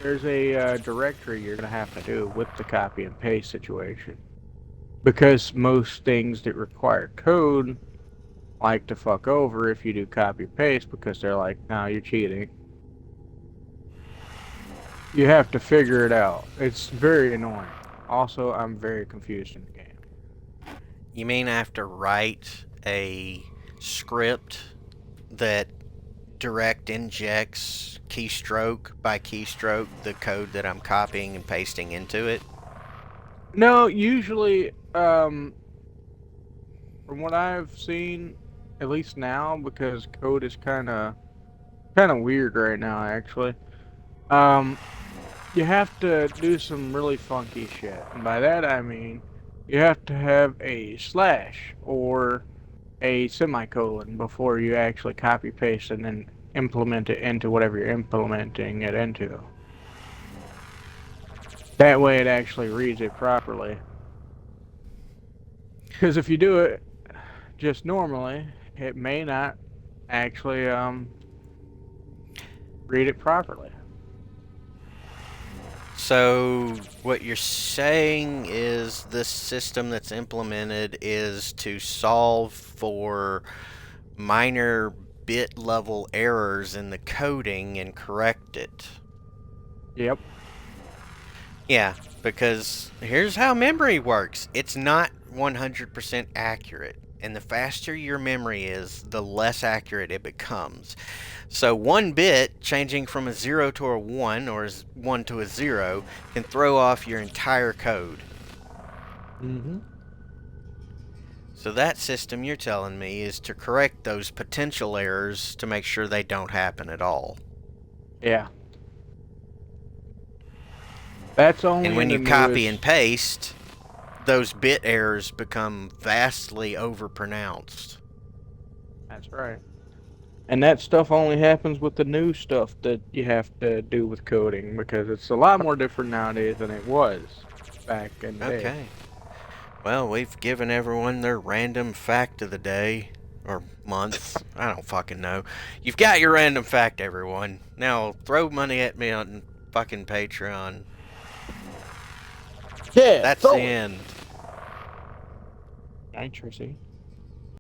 there's a directory you're going to have to do with the copy and paste situation. Because most things that require code like to fuck over if you do copy paste because they're like, no, you're cheating. You have to figure it out. It's very annoying. Also, I'm very confused in the game. You mean I have to write a script that direct injects keystroke by keystroke the code that I'm copying and pasting into it? No, usually, from what I've seen, at least now, because code is kind of weird right now, actually. Um, you have to do some really funky shit, and by that I mean you have to have a slash or a semicolon before you actually copy paste and then implement it into whatever you're implementing it into. That way it actually reads it properly. Because if you do it just normally, it may not actually read it properly. So, what you're saying is this system that's implemented is to solve for minor bit level errors in the coding and correct it. Yep. Yeah, because here's how memory works. It's not 100% accurate. And the faster your memory is, the less accurate it becomes. So one bit changing from a 0 to a 1 or 1 to a 0 can throw off your entire code. Mm-hmm. So that system you're telling me is to correct those potential errors to make sure they don't happen at all. Yeah. That's only And when in the you copy and newest. paste, those bit errors become vastly overpronounced. That's right. And that stuff only happens with the new stuff that you have to do with coding because it's a lot more different nowadays than it was back in the day. Okay. Well, we've given everyone their random fact of the day. Or month. I don't fucking know. You've got your random fact, everyone. Now, throw money at me on fucking Patreon. Yeah, That's throw the it. end. Nitrous,